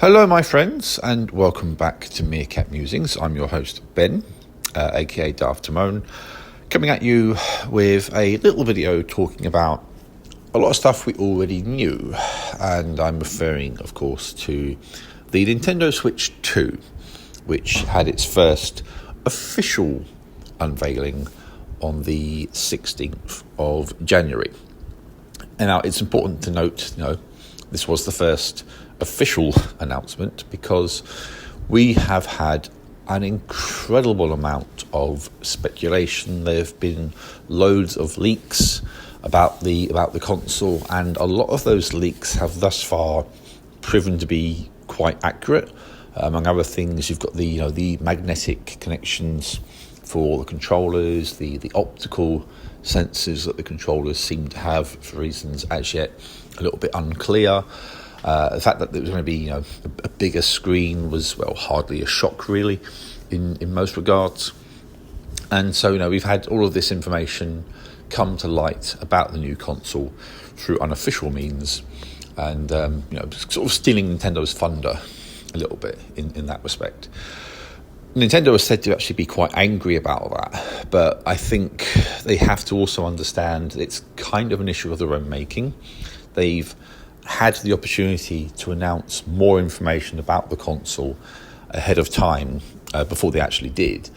Hello, my friends, and welcome back to Meerkat Musings. I'm your host, Ben, aka Daft Timon, coming at you with a little video talking about a lot of stuff we already knew, and I'm referring, of course, to the Nintendo Switch 2, which had its first official unveiling on the 16th of January. And now it's important to note, this was the first official announcement because we have had an incredible amount of speculation. There have been loads of leaks about the console, and a lot of those leaks have thus far proven to be quite accurate. Among other things, you've got the magnetic connections for the controllers, the optical sensors that the controllers seem to have for reasons as yet a little bit unclear. The fact that there was going to be a bigger screen was, hardly a shock really in most regards. And so we've had all of this information come to light about the new console through unofficial means, and sort of stealing Nintendo's thunder a little bit in that respect. Nintendo is said to actually be quite angry about that, but I think they have to also understand it's kind of an issue of their own making. They've had the opportunity to announce more information about the console ahead of time before they actually did,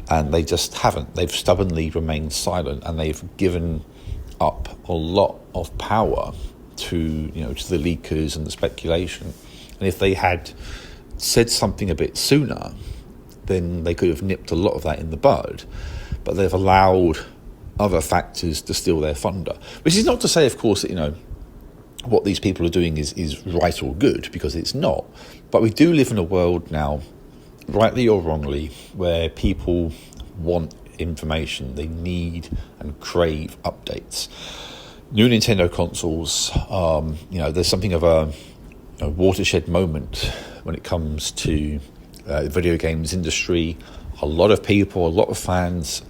and they just haven't. They've stubbornly remained silent, and they've given up a lot of power to the leakers and the speculation. And if they had said something a bit sooner, then they could have nipped a lot of that in the bud, but they've allowed other factors to steal their thunder. Which is not to say, of course, that what these people are doing is right or good, because it's not. But we do live in a world now, rightly or wrongly, where people want information. They need and crave updates. New Nintendo consoles, there's something of a watershed moment when it comes to the video games industry. A lot of people, a lot of fans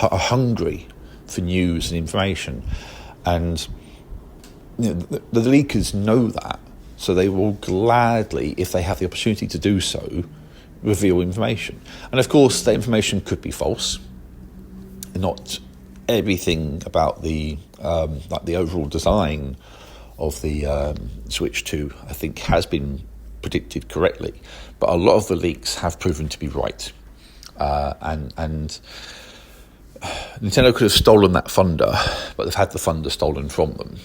are hungry for news and information, and the leakers know that, so they will gladly, if they have the opportunity to do so, reveal information. And of course, the information could be false. Not everything about the overall design of the Switch 2, I think, has been predicted correctly, but a lot of the leaks have proven to be right, and Nintendo could have stolen that thunder, but they've had the thunder stolen from them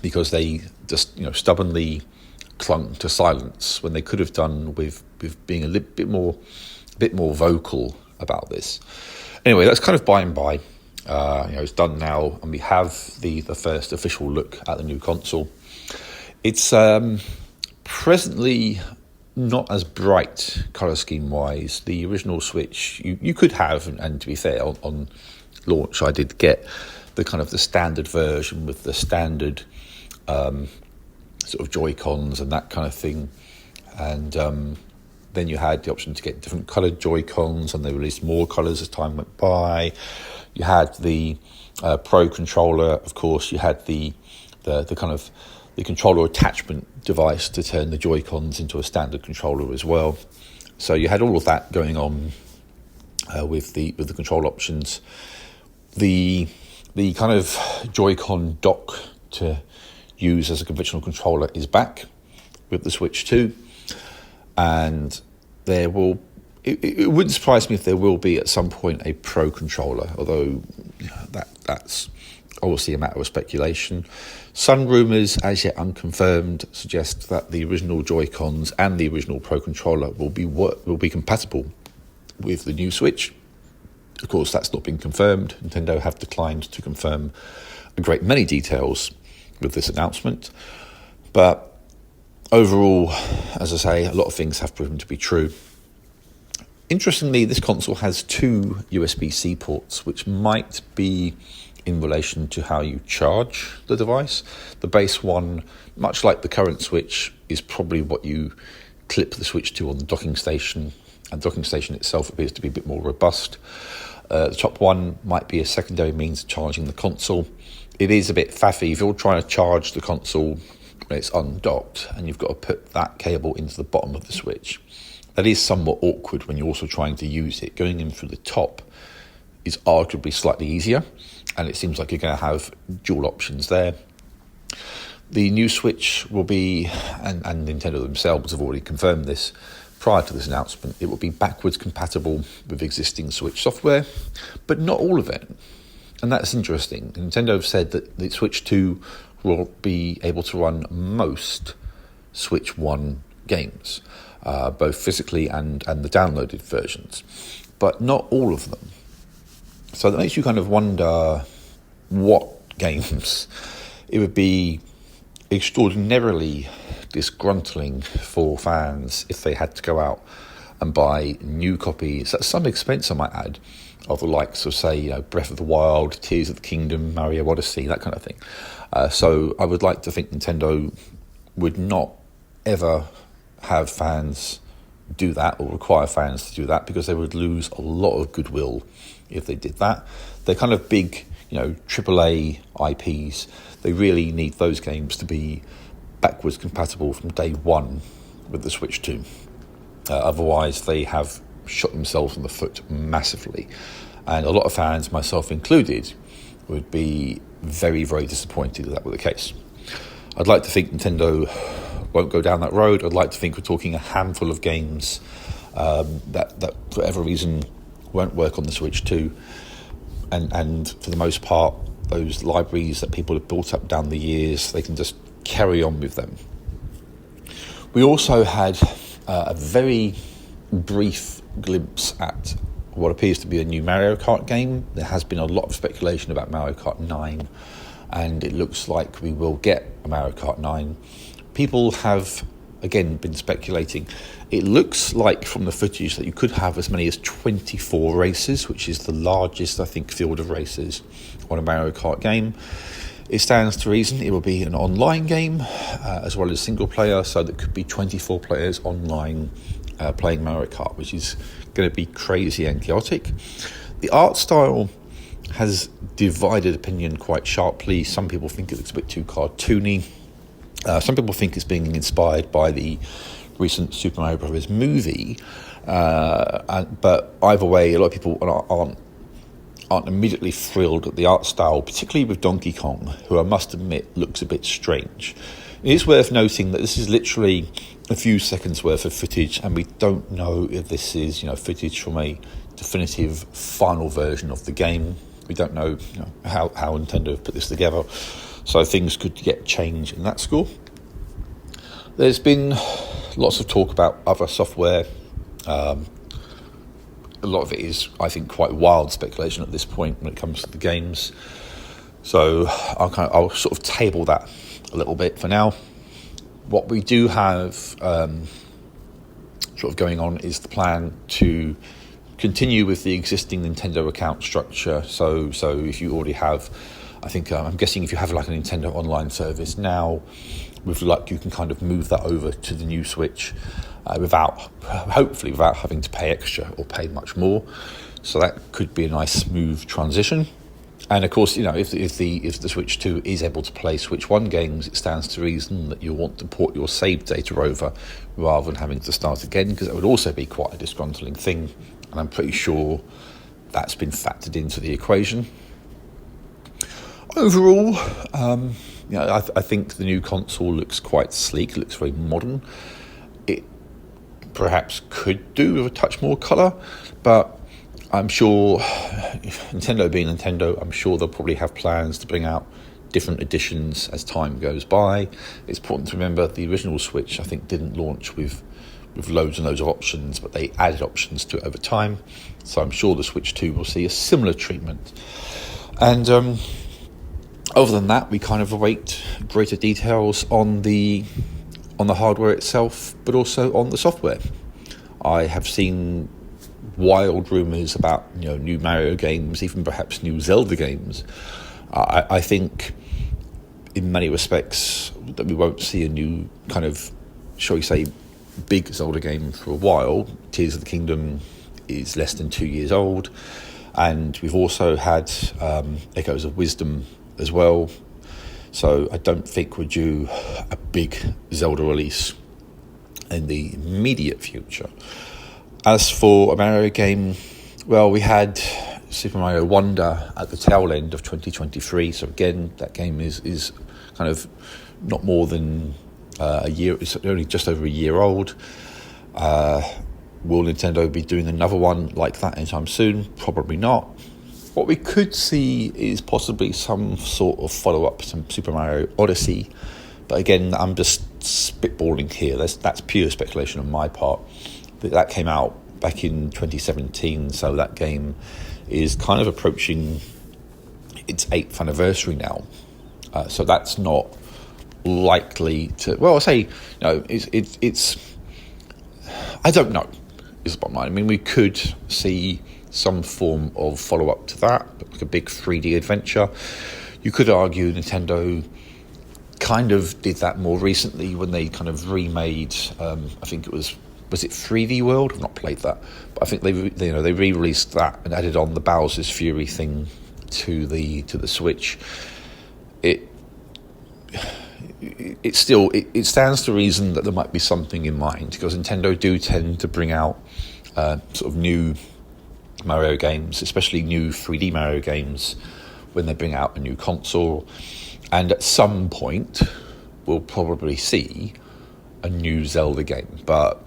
because they just stubbornly clung to silence when they could have done with being a little bit more vocal about this. Anyway, that's kind of by and by. It's done now, and we have the first official look at the new console. It's presently not as bright colour scheme wise. The original Switch you could have, and to be fair, on launch I did get the standard version with the standard sort of Joy-Cons and that kind of thing, and then you had the option to get different coloured Joy-Cons, and they released more colours as time went by. You had the Pro controller, of course. You had the controller attachment device to turn the Joy-Cons into a standard controller as well. So you had all of that going on with the control options. The kind of Joy-Con dock to use as a conventional controller is back with the Switch 2, and there will. It wouldn't surprise me if there will be at some point a Pro controller, although that's obviously a matter of speculation. Some rumours, as yet unconfirmed, suggest that the original Joy-Cons and the original Pro controller will be compatible with the new Switch. Of course, that's not been confirmed. Nintendo have declined to confirm a great many details with this announcement. But overall, as I say, a lot of things have proven to be true. Interestingly, this console has two USB-C ports, which might be in relation to how you charge the device. The base one, much like the current Switch, is probably what you clip the Switch to on the docking station, and the docking station itself appears to be a bit more robust. The top one might be a secondary means of charging the console. It is a bit faffy. If you're trying to charge the console when it's undocked and you've got to put that cable into the bottom of the Switch. That is somewhat awkward when you're also trying to use it. Going in through the top is arguably slightly easier, and it seems like you're going to have dual options there. The new Switch will be, and Nintendo themselves have already confirmed this prior to this announcement, it will be backwards compatible with existing Switch software, but not all of it. And that's interesting. Nintendo have said that the Switch 2 will be able to run most Switch 1 games, both physically and the downloaded versions, but not all of them. So that makes you kind of wonder what games. It would be extraordinarily disgruntling for fans if they had to go out and buy new copies at some expense, I might add, of the likes of, say, Breath of the Wild, Tears of the Kingdom, Mario Odyssey, that kind of thing. So I would like to think Nintendo would not ever have fans do that or require fans to do that, because they would lose a lot of goodwill if they did that. They're kind of big, AAA IPs. They really need those games to be backwards compatible from day one with the Switch 2. Otherwise, they have shot themselves in the foot massively. And a lot of fans, myself included, would be very, very disappointed if that were the case. I'd like to think Nintendo won't go down that road. I'd like to think we're talking a handful of games that for whatever reason won't work on the Switch 2. And for the most part, those libraries that people have built up down the years, they can just carry on with them. We also had a very brief glimpse at what appears to be a new Mario Kart game. There has been a lot of speculation about Mario Kart 9, and it looks like we will get a Mario Kart 9. People have, again, been speculating. It looks like from the footage that you could have as many as 24 races, which is the largest, I think, field of races on a Mario Kart game. It stands to reason it will be an online game as well as single player, so there could be 24 players online playing Mario Kart, which is going to be crazy and chaotic. The art style has divided opinion quite sharply. Some people think it looks a bit too cartoony. Some people think it's being inspired by the recent Super Mario Bros. Movie. But either way, a lot of people aren't immediately thrilled at the art style, particularly with Donkey Kong, who I must admit looks a bit strange. It is worth noting that this is literally a few seconds worth of footage, and we don't know if this is footage from a definitive final version of the game. We don't know, how Nintendo have put this together, so things could get changed in that score. There's been lots of talk about other software. A lot of it is, I think, quite wild speculation at this point when it comes to the games. So I'll sort of table that a little bit for now. What we do have sort of going on is the plan to continue with the existing Nintendo account structure. So if you already have, I think I'm guessing if you have like a Nintendo online service now, with luck you can kind of move that over to the new Switch hopefully without having to pay extra or pay much more. So that could be a nice smooth transition. And of course, if the Switch 2 is able to play Switch 1 games, it stands to reason that you'll want to port your save data over rather than having to start again, because that would also be quite a disgruntling thing. And I'm pretty sure that's been factored into the equation. Overall, I think the new console looks quite sleek. It looks very modern. It perhaps could do with a touch more colour, but I'm sure, Nintendo being Nintendo, I'm sure they'll probably have plans to bring out different editions as time goes by. It's important to remember the original Switch, I think, didn't launch with loads and loads of options, but they added options to it over time. So I'm sure the Switch 2 will see a similar treatment. And other than that, we kind of await greater details on the hardware itself, but also on the software. I have seen wild rumours about new Mario games, even perhaps new Zelda games. I think in many respects that we won't see a new kind of, shall we say, big Zelda game for a while. Tears of the Kingdom is less than 2 years old, and we've also had Echoes of Wisdom as well. So I don't think we're due a big Zelda release in the immediate future. As for a Mario game, well, we had Super Mario Wonder at the tail end of 2023. So again, that game is kind of not more than a year. It's only just over a year old. Will Nintendo be doing another one like that anytime soon? Probably not. What we could see is possibly some sort of follow-up to Super Mario Odyssey. But again, I'm just spitballing here. That's pure speculation on my part. That came out back in 2017, so that game is kind of approaching its 8th anniversary now. So that's not likely to... Well, I'll say, it's I don't know, is the bottom line. I mean, we could see some form of follow-up to that, like a big 3D adventure. You could argue Nintendo kind of did that more recently when they kind of remade, I think it was it 3D World? I've not played that, but I think they re-released that and added on the Bowser's Fury thing to the Switch. It stands to reason that there might be something in mind, because Nintendo do tend to bring out sort of new Mario games, especially new 3D Mario games, when they bring out a new console. And at some point, we'll probably see a new Zelda game. But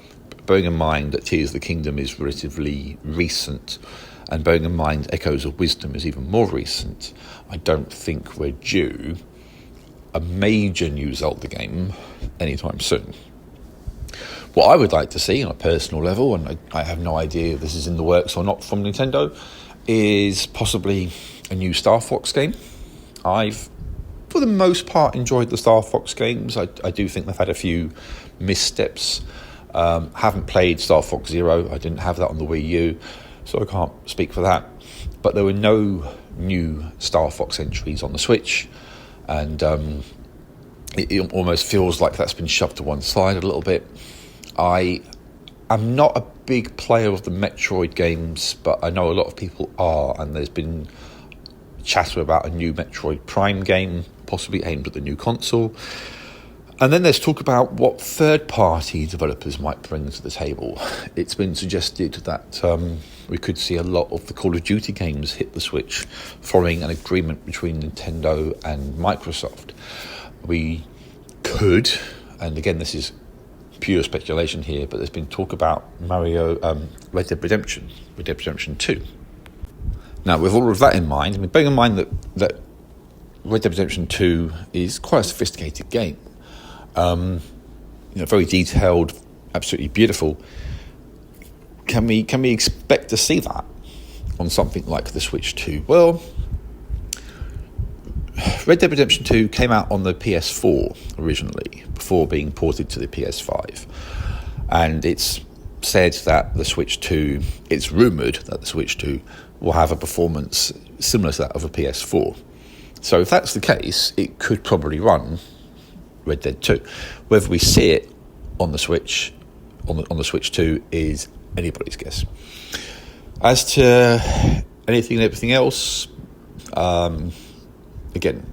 bearing in mind that Tears of the Kingdom is relatively recent, and bearing in mind Echoes of Wisdom is even more recent, I don't think we're due a major new Zelda game anytime soon. What I would like to see on a personal level, and I have no idea if this is in the works or not from Nintendo, is possibly a new Star Fox game. I've, for the most part, enjoyed the Star Fox games. I do think they've had a few missteps. Haven't played Star Fox Zero. I didn't have that on the Wii U, so I can't speak for that. But there were no new Star Fox entries on the Switch, and it almost feels like that's been shoved to one side a little bit. I am not a big player of the Metroid games, but I know a lot of people are, and there's been chatter about a new Metroid Prime game, possibly aimed at the new console. And then there's talk about what third-party developers might bring to the table. It's been suggested that we could see a lot of the Call of Duty games hit the Switch following an agreement between Nintendo and Microsoft. We could, and again, this is pure speculation here, but there's been talk about Red Dead Redemption 2. Now, with all of that in mind, I mean, bearing in mind that Red Dead Redemption 2 is quite a sophisticated game, very detailed, absolutely beautiful. Can we expect to see that on something like the Switch 2? Well, Red Dead Redemption 2 came out on the PS4 originally, before being ported to the PS5. And it's said that the Switch 2, it's rumoured that the Switch 2 will have a performance similar to that of a PS4. So if that's the case, it could probably run Red Dead 2. Whether we see it on the Switch, on the Switch 2, is anybody's guess. As to anything and everything else, again,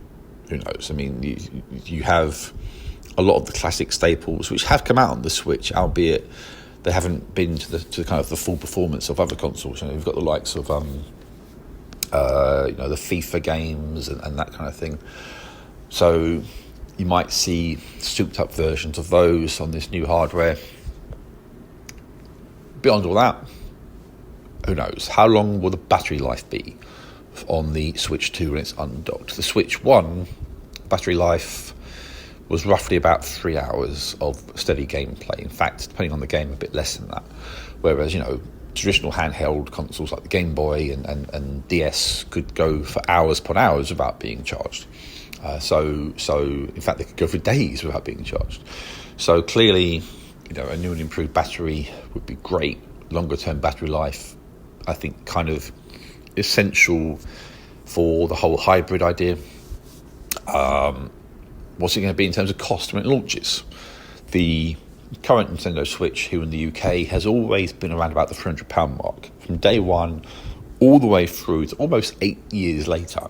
who knows? I mean, you have a lot of the classic staples which have come out on the Switch, albeit they haven't been to the kind of the full performance of other consoles. You've got the likes of the FIFA games and that kind of thing. So you might see souped up versions of those on this new hardware. Beyond all that, who knows? How long will the battery life be on the Switch 2 when it's undocked? The Switch 1 battery life was roughly about 3 hours of steady gameplay. In fact, depending on the game, a bit less than that. Whereas, traditional handheld consoles like the Game Boy and DS could go for hours upon hours without being charged. So in fact, they could go for days without being charged. So clearly, a new and improved battery would be great. Longer term battery life, I think, kind of essential for the whole hybrid idea. What's it going to be in terms of cost when it launches? The current Nintendo Switch here in the UK has always been around about the £300 mark from day one all the way through to almost 8 years later.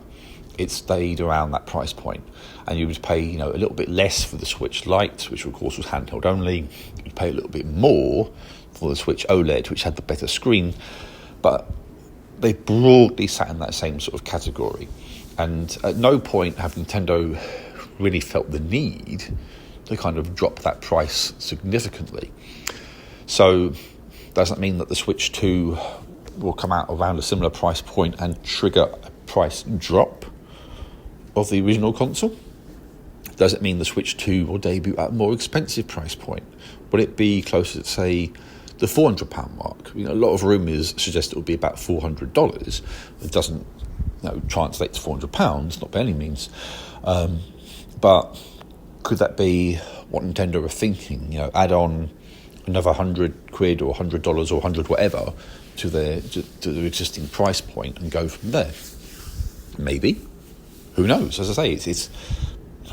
it stayed around that price point, and you would pay a little bit less for the Switch Lite, which of course was handheld only. You'd pay a little bit more for the Switch OLED, which had the better screen, but they broadly sat in that same sort of category. And at no point have Nintendo really felt the need to kind of drop that price significantly. So does that mean that the Switch 2 will come out around a similar price point and trigger a price drop of the original console? Does it mean the Switch 2 will debut at a more expensive price point? Will it be closer to, say, the £400 mark? A lot of rumours suggest it will be about $400. It doesn't translate to £400, not by any means. But could that be what Nintendo are thinking? Add on another £100 or $100 or 100 whatever to their existing price point and go from there. Maybe. Who knows? As I say,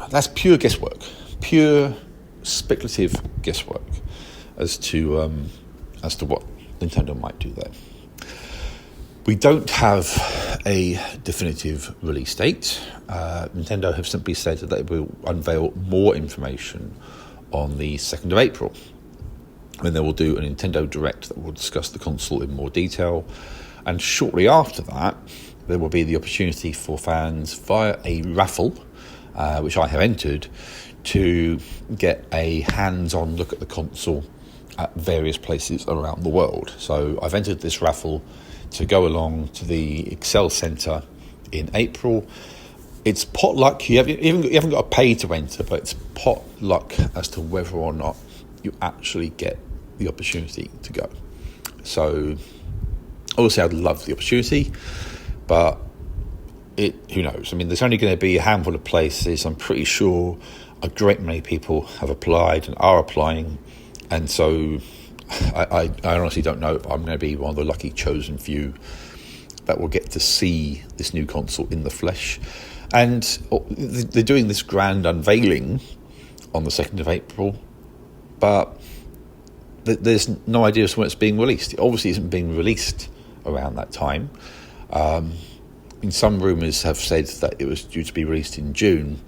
that's pure guesswork, pure speculative guesswork as to what Nintendo might do there. We don't have a definitive release date. Nintendo have simply said that they will unveil more information on the 2nd of April, when they will do a Nintendo Direct that will discuss the console in more detail. And shortly after that, there will be the opportunity for fans via a raffle, which I have entered, to get a hands-on look at the console at various places around the world. So I've entered this raffle to go along to the Excel Centre in April. It's pot luck. You haven't got to pay to enter, but it's pot luck as to whether or not you actually get the opportunity to go. So obviously I'd love the opportunity, but who knows? There's only going to be a handful of places. I'm pretty sure a great many people have applied and are applying, and so I honestly don't know if I'm going to be one of the lucky chosen few that will get to see this new console in the flesh. And they're doing this grand unveiling on the 2nd of April, but there's no idea as to when it's being released. It obviously isn't being released around that time. Some rumours have said that it was due to be released in June.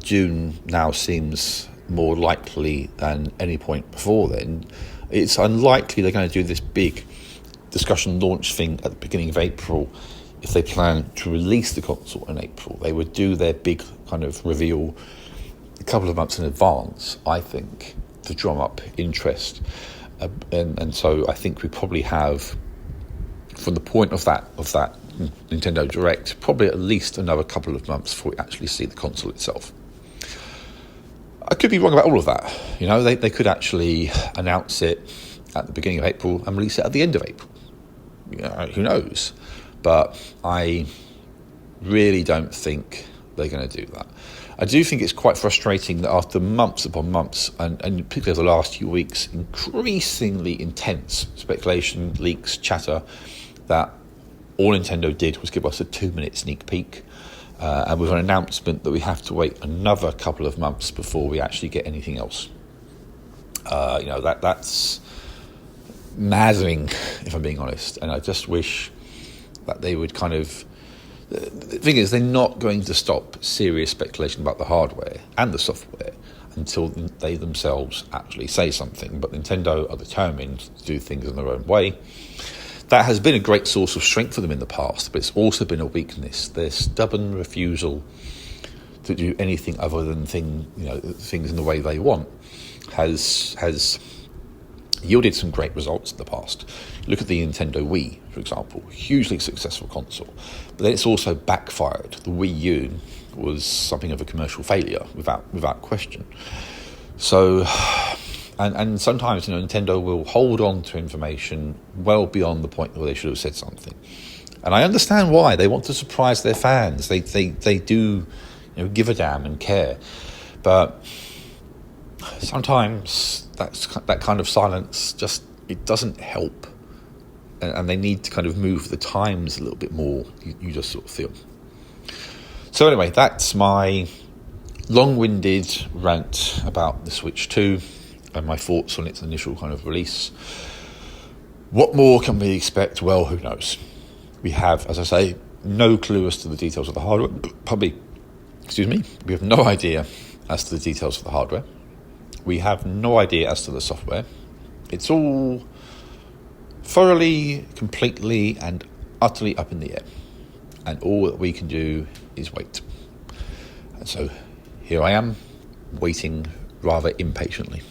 June now seems more likely than any point before then. It's unlikely they're going to do this big discussion launch thing at the beginning of April if they plan to release the console in April. They would do their big kind of reveal a couple of months in advance, I think, to drum up interest. And so I think we probably have, from the point of that Nintendo Direct, probably at least another couple of months before we actually see the console itself. I could be wrong about all of that. They could actually announce it at the beginning of April and release it at the end of April. Who knows? But I really don't think they're going to do that. I do think it's quite frustrating that after months upon months, and particularly over the last few weeks, increasingly intense speculation, leaks, chatter, that all Nintendo did was give us a 2-minute sneak peek, and with an announcement that we have to wait another couple of months before we actually get anything else. That's maddening, if I'm being honest, and I just wish that they would kind of... The thing is, they're not going to stop serious speculation about the hardware and the software until they themselves actually say something. But Nintendo are determined to do things in their own way. That has been a great source of strength for them in the past, but it's also been a weakness. Their stubborn refusal to do anything other than things in the way they want has yielded some great results in the past. Look at the Nintendo Wii, for example, hugely successful console, but then it's also backfired. The Wii U was something of a commercial failure, without question. So, and sometimes Nintendo will hold on to information well beyond the point where they should have said something, and I understand why. They want to surprise their fans. They do give a damn and care, but sometimes that kind of silence it doesn't help, and they need to kind of move the times a little bit more. You just sort of feel. So anyway, that's my long-winded rant about the Switch 2 and my thoughts on its initial kind of release. What more can we expect? Well, who knows? We have, as I say, no clue as to the details of the hardware. We have no idea as to the details of the hardware. We have no idea as to the software. It's all thoroughly, completely, and utterly up in the air. And all that we can do is wait. And so here I am, waiting rather impatiently.